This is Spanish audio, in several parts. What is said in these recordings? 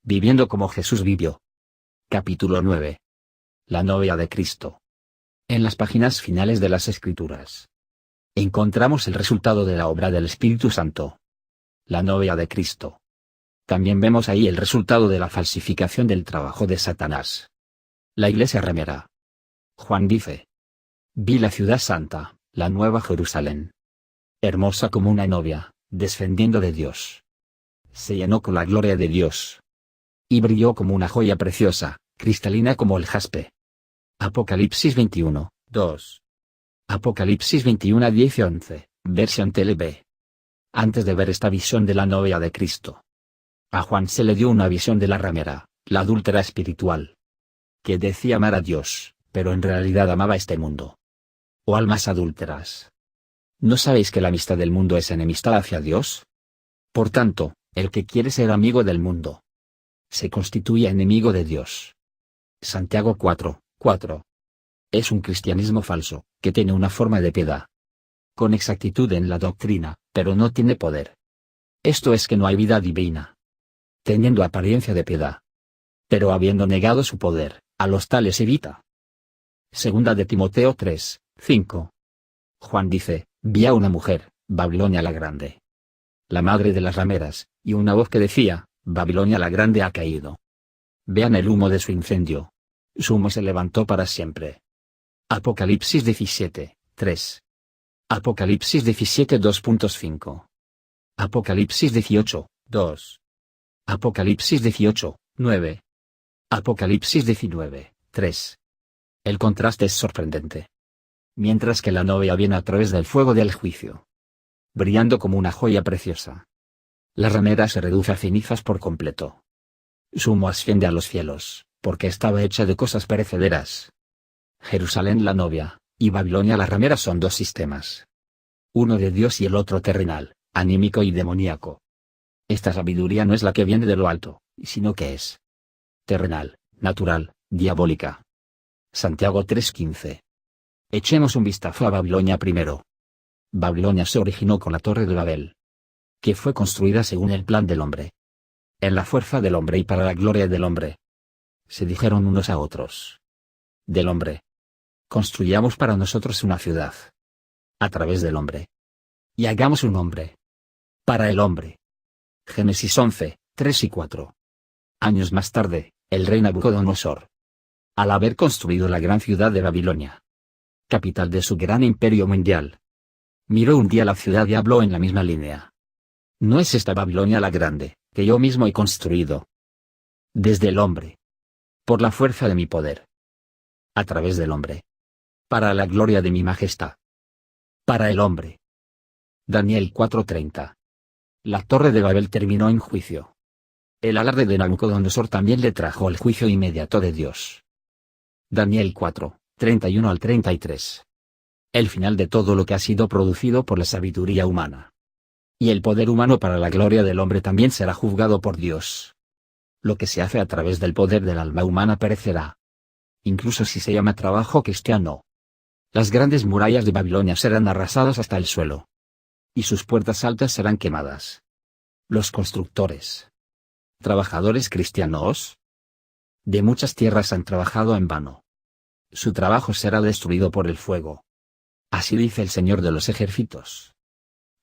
Viviendo como Jesús vivió. Capítulo 9. La novia de Cristo. En las páginas finales de las Escrituras encontramos el resultado de la obra del Espíritu Santo. La novia de Cristo. También vemos ahí el resultado de la falsificación del trabajo de Satanás. La iglesia remera. Juan dice: vi la ciudad santa, la nueva Jerusalén, hermosa como una novia, descendiendo de Dios. Se llenó con la gloria de Dios. Y brilló como una joya preciosa, cristalina como el jaspe. Apocalipsis 21, 2. Apocalipsis 21, 10 y 11, versión TLB. Antes de ver esta visión de la novia de Cristo, a Juan se le dio una visión de la ramera, la adúltera espiritual, que decía amar a Dios, pero en realidad amaba este mundo. Oh almas adúlteras, ¿no sabéis que la amistad del mundo es enemistad hacia Dios? Por tanto, el que quiere ser amigo del mundo se constituye enemigo de Dios. Santiago 4, 4. Es un cristianismo falso, que tiene una forma de piedad, con exactitud en la doctrina, pero no tiene poder. Esto es que no hay vida divina. Teniendo apariencia de piedad, pero habiendo negado su poder, a los tales evita. Segunda de Timoteo 3, 5. Juan dice: vi a una mujer, Babilonia la Grande, la madre de las rameras, y una voz que decía: Babilonia la Grande ha caído. Vean el humo de su incendio. Su humo se levantó para siempre. Apocalipsis 17, 3. Apocalipsis 17, 2.5. Apocalipsis 18, 2. Apocalipsis 18, 9. Apocalipsis 19, 3. El contraste es sorprendente. Mientras que la novia viene a través del fuego del juicio, brillando como una joya preciosa, la ramera se reduce a cenizas por completo. Su humo asciende a los cielos, porque estaba hecha de cosas perecederas. Jerusalén la novia, y Babilonia la ramera son dos sistemas. Uno de Dios y el otro terrenal, anímico y demoníaco. Esta sabiduría no es la que viene de lo alto, sino que es terrenal, natural, diabólica. Santiago 3:15. Echemos un vistazo a Babilonia primero. Babilonia se originó con la Torre de Babel, que fue construida según el plan del hombre, en la fuerza del hombre y para la gloria del hombre. Se dijeron unos a otros: del hombre construyamos para nosotros una ciudad, a través del hombre, y hagamos un hombre para el hombre. Génesis 11, 3 y 4. Años más tarde, el rey Nabucodonosor, al haber construido la gran ciudad de Babilonia, capital de su gran imperio mundial, miró un día la ciudad y habló en la misma línea: ¿no es esta Babilonia la grande, que yo mismo he construido desde el hombre, por la fuerza de mi poder, a través del hombre, para la gloria de mi majestad, para el hombre? Daniel 4:30. La torre de Babel terminó en juicio. El alarde de Nabucodonosor también le trajo el juicio inmediato de Dios. Daniel 4, 31 al 33. El final de todo lo que ha sido producido por la sabiduría humana y el poder humano para la gloria del hombre también será juzgado por Dios. Lo que se hace a través del poder del alma humana perecerá, incluso si se llama trabajo cristiano. Las grandes murallas de Babilonia serán arrasadas hasta el suelo, y sus puertas altas serán quemadas. Los constructores, trabajadores cristianos de muchas tierras han trabajado en vano. Su trabajo será destruido por el fuego. Así dice el Señor de los ejércitos.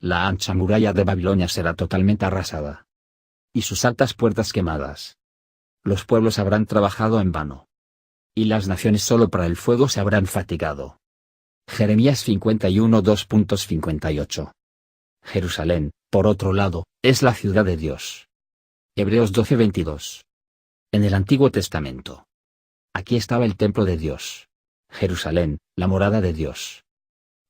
La ancha muralla de Babilonia será totalmente arrasada, y sus altas puertas quemadas. Los pueblos habrán trabajado en vano, y las naciones solo para el fuego se habrán fatigado. Jeremías 51, 2.58. Jerusalén, por otro lado, es la ciudad de Dios. Hebreos 12:22. En el Antiguo Testamento, aquí estaba el templo de Dios. Jerusalén, la morada de Dios,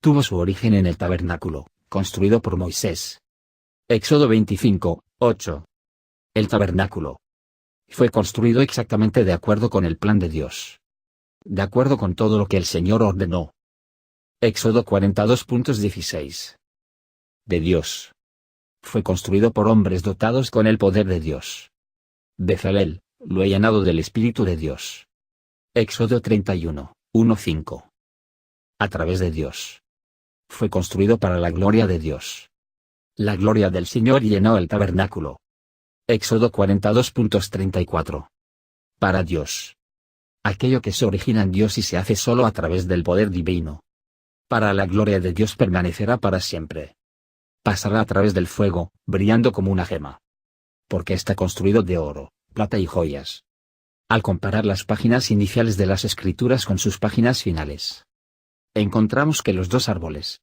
tuvo su origen en el tabernáculo, construido por Moisés. Éxodo 25, 8. El tabernáculo fue construido exactamente de acuerdo con el plan de Dios, de acuerdo con todo lo que el Señor ordenó. Éxodo 42.16. De Dios. Fue construido por hombres dotados con el poder de Dios. Bezalel, lo he llenado del Espíritu de Dios. Éxodo 31, 1-5. A través de Dios. Fue construido para la gloria de Dios. La gloria del Señor llenó el tabernáculo. Éxodo 42.34. Para Dios. Aquello que se origina en Dios y se hace solo a través del poder divino. Para la gloria de Dios permanecerá para siempre. Pasará a través del fuego, brillando como una gema. Porque está construido de oro, plata y joyas. Al comparar las páginas iniciales de las Escrituras con sus páginas finales, encontramos que los dos árboles,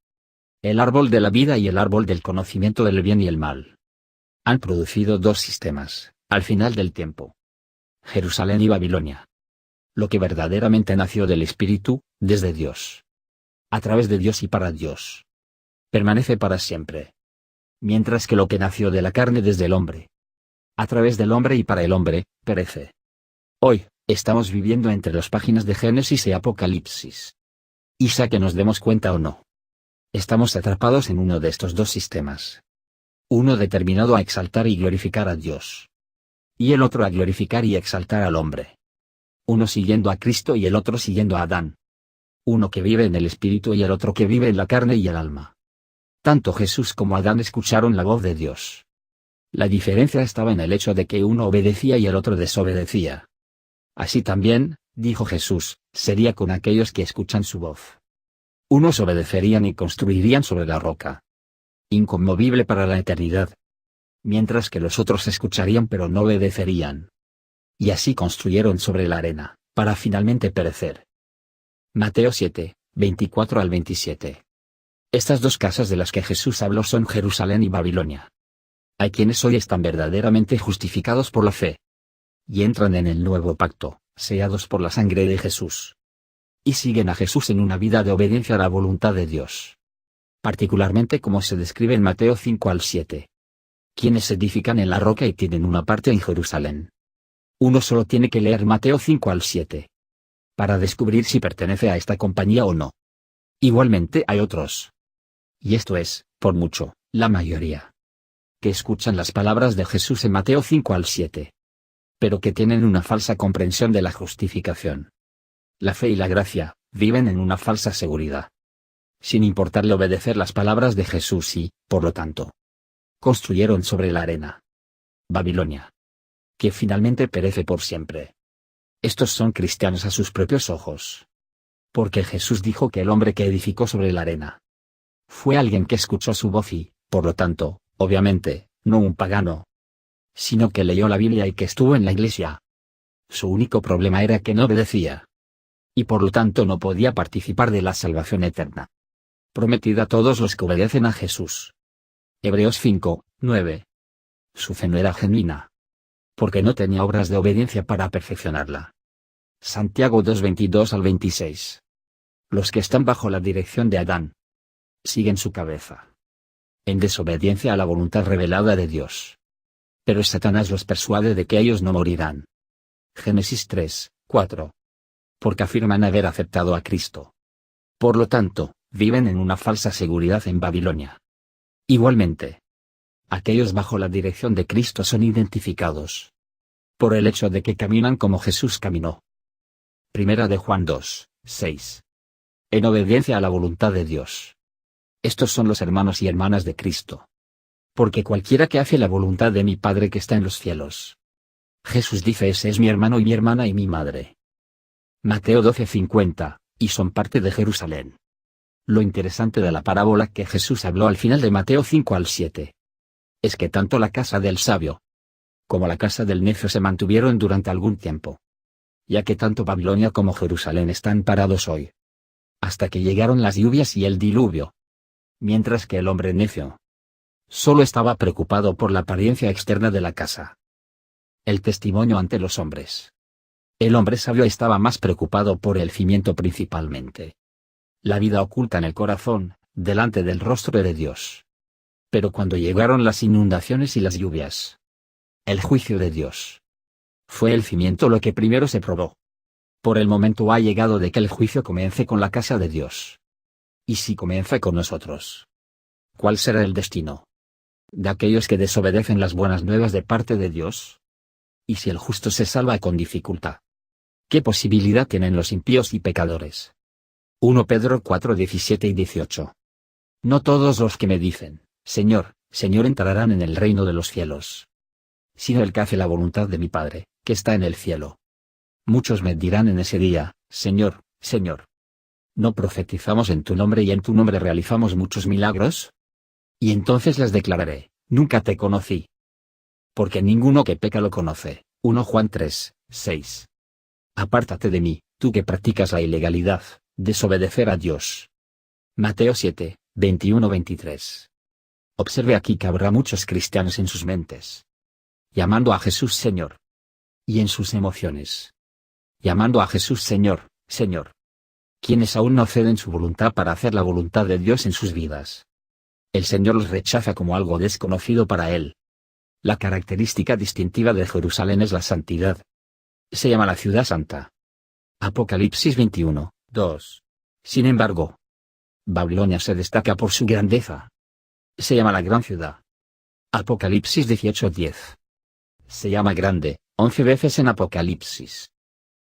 el árbol de la vida y el árbol del conocimiento del bien y el mal, han producido dos sistemas, al final del tiempo. Jerusalén y Babilonia. Lo que verdaderamente nació del Espíritu, desde Dios, a través de Dios y para Dios, permanece para siempre. Mientras que lo que nació de la carne desde el hombre, a través del hombre y para el hombre, perece. Hoy, estamos viviendo entre las páginas de Génesis y Apocalipsis. Y sea que nos demos cuenta o no, estamos atrapados en uno de estos dos sistemas. Uno determinado a exaltar y glorificar a Dios. Y el otro a glorificar y exaltar al hombre. Uno siguiendo a Cristo y el otro siguiendo a Adán. Uno que vive en el Espíritu y el otro que vive en la carne y el alma. Tanto Jesús como Adán escucharon la voz de Dios. La diferencia estaba en el hecho de que uno obedecía y el otro desobedecía. Así también, dijo Jesús, sería con aquellos que escuchan su voz. Unos obedecerían y construirían sobre la roca, inconmovible para la eternidad, mientras que los otros escucharían pero no obedecerían. Y así construyeron sobre la arena, para finalmente perecer. Mateo 7, 24 al 27. Estas dos casas de las que Jesús habló son Jerusalén y Babilonia. Hay quienes hoy están verdaderamente justificados por la fe. Y entran en el nuevo pacto, sellados por la sangre de Jesús. Y siguen a Jesús en una vida de obediencia a la voluntad de Dios. Particularmente como se describe en Mateo 5 al 7. Quienes se edifican en la roca y tienen una parte en Jerusalén. Uno solo tiene que leer Mateo 5 al 7. Para descubrir si pertenece a esta compañía o no. Igualmente hay otros. Y esto es, por mucho, la mayoría. Que escuchan las palabras de Jesús en Mateo 5 al 7. Pero que tienen una falsa comprensión de la justificación. La fe y la gracia, viven en una falsa seguridad. Sin importarle obedecer las palabras de Jesús y, por lo tanto, construyeron sobre la arena. Babilonia. Que finalmente perece por siempre. Estos son cristianos a sus propios ojos. Porque Jesús dijo que el hombre que edificó sobre la arena fue alguien que escuchó su voz y, por lo tanto, obviamente, no un pagano, sino que leyó la Biblia y que estuvo en la iglesia. Su único problema era que no obedecía. Y por lo tanto no podía participar de la salvación eterna, prometida a todos los que obedecen a Jesús. Hebreos 5, 9. Su fe no era genuina, porque no tenía obras de obediencia para perfeccionarla. Santiago 2, 22 al 26. Los que están bajo la dirección de Adán siguen su cabeza, en desobediencia a la voluntad revelada de Dios. Pero Satanás los persuade de que ellos no morirán. Génesis 3, 4. Porque afirman haber aceptado a Cristo. Por lo tanto, viven en una falsa seguridad en Babilonia. Igualmente, aquellos bajo la dirección de Cristo son identificados por el hecho de que caminan como Jesús caminó. Primera de Juan 2, 6. En obediencia a la voluntad de Dios. Estos son los hermanos y hermanas de Cristo. Porque cualquiera que hace la voluntad de mi Padre que está en los cielos. Jesús dice: ese es mi hermano y mi hermana y mi madre. Mateo 12:50, y son parte de Jerusalén. Lo interesante de la parábola que Jesús habló al final de Mateo 5 al 7. Es que tanto la casa del sabio como la casa del necio se mantuvieron durante algún tiempo. Ya que tanto Babilonia como Jerusalén están parados hoy. Hasta que llegaron las lluvias y el diluvio. Mientras que el hombre necio solo estaba preocupado por la apariencia externa de la casa. El testimonio ante los hombres. El hombre sabio estaba más preocupado por el cimiento principalmente. La vida oculta en el corazón, delante del rostro de Dios. Pero cuando llegaron las inundaciones y las lluvias, el juicio de Dios, fue el cimiento lo que primero se probó. Por el momento ha llegado de que el juicio comience con la casa de Dios. ¿Y si comienza con nosotros? ¿Cuál será el destino de aquellos que desobedecen las buenas nuevas de parte de Dios? ¿Y si el justo se salva con dificultad? ¿Qué posibilidad tienen los impíos y pecadores? 1 Pedro 4, 17 y 18. No todos los que me dicen, Señor, Señor, entrarán en el reino de los cielos, sino el que hace la voluntad de mi Padre, que está en el cielo. Muchos me dirán en ese día, Señor, Señor, ¿no profetizamos en tu nombre y en tu nombre realizamos muchos milagros? Y entonces les declararé, nunca te conocí. Porque ninguno que peca lo conoce. 1 Juan 3, 6. Apártate de mí, tú que practicas la ilegalidad, desobedecer a Dios. Mateo 7, 21-23. Observe aquí que habrá muchos cristianos en sus mentes, llamando a Jesús Señor. Y en sus emociones, llamando a Jesús Señor, Señor. Quienes aún no ceden su voluntad para hacer la voluntad de Dios en sus vidas. El Señor los rechaza como algo desconocido para Él. La característica distintiva de Jerusalén es la santidad. Se llama la ciudad santa. Apocalipsis 21, 2. Sin embargo, Babilonia se destaca por su grandeza. Se llama la gran ciudad. Apocalipsis 18, 10. Se llama grande, 11 veces en Apocalipsis.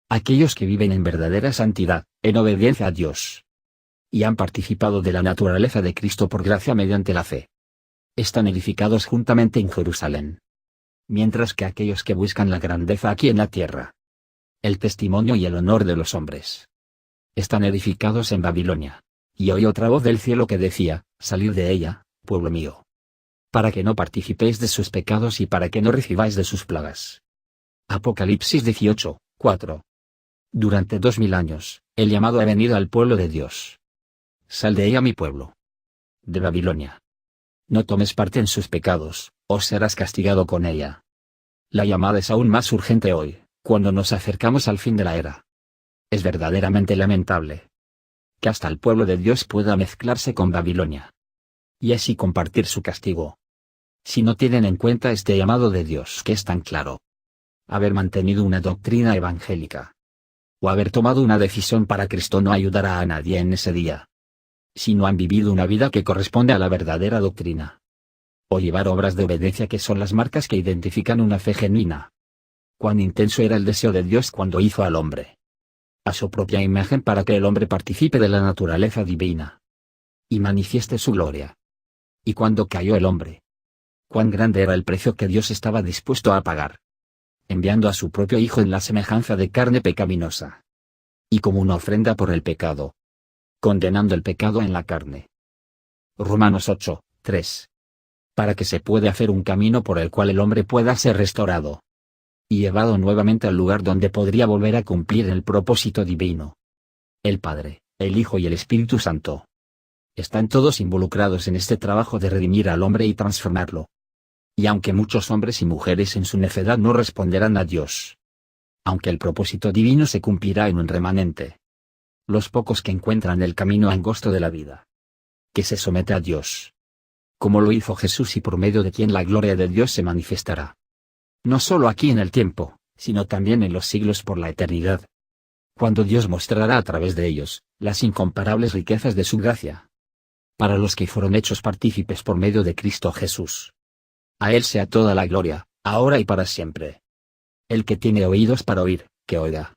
Aquellos que viven en verdadera santidad, en obediencia a Dios, y han participado de la naturaleza de Cristo por gracia mediante la fe, están edificados juntamente en Jerusalén. Mientras que aquellos que buscan la grandeza aquí en la tierra, el testimonio y el honor de los hombres, están edificados en Babilonia. Y oí otra voz del cielo que decía, salid de ella, pueblo mío, para que no participéis de sus pecados y para que no recibáis de sus plagas. Apocalipsis 18, 4. Durante 2000 años, el llamado ha venido al pueblo de Dios. Sal de ella mi pueblo. De Babilonia. No tomes parte en sus pecados, o serás castigado con ella. La llamada es aún más urgente hoy, cuando nos acercamos al fin de la era. Es verdaderamente lamentable que hasta el pueblo de Dios pueda mezclarse con Babilonia, y así compartir su castigo. Si no tienen en cuenta este llamado de Dios que es tan claro, haber mantenido una doctrina evangélica, o haber tomado una decisión para Cristo no ayudará a nadie en ese día. Si no han vivido una vida que corresponde a la verdadera doctrina, o llevar obras de obediencia que son las marcas que identifican una fe genuina. Cuán intenso era el deseo de Dios cuando hizo al hombre a su propia imagen para que el hombre participe de la naturaleza divina y manifieste su gloria. Y cuando cayó el hombre, cuán grande era el precio que Dios estaba dispuesto a pagar, enviando a su propio Hijo en la semejanza de carne pecaminosa, y como una ofrenda por el pecado, condenando el pecado en la carne. Romanos 8, 3. Para que se pueda hacer un camino por el cual el hombre pueda ser restaurado y llevado nuevamente al lugar donde podría volver a cumplir el propósito divino. El Padre, el Hijo y el Espíritu Santo están todos involucrados en este trabajo de redimir al hombre y transformarlo. Y aunque muchos hombres y mujeres en su necedad no responderán a Dios, aunque el propósito divino se cumplirá en un remanente, los pocos que encuentran el camino angosto de la vida, que se somete a Dios, como lo hizo Jesús y por medio de quien la gloria de Dios se manifestará, no solo aquí en el tiempo, sino también en los siglos por la eternidad, cuando Dios mostrará a través de ellos las incomparables riquezas de su gracia, para los que fueron hechos partícipes por medio de Cristo Jesús. A Él sea toda la gloria, ahora y para siempre. El que tiene oídos para oír, que oiga.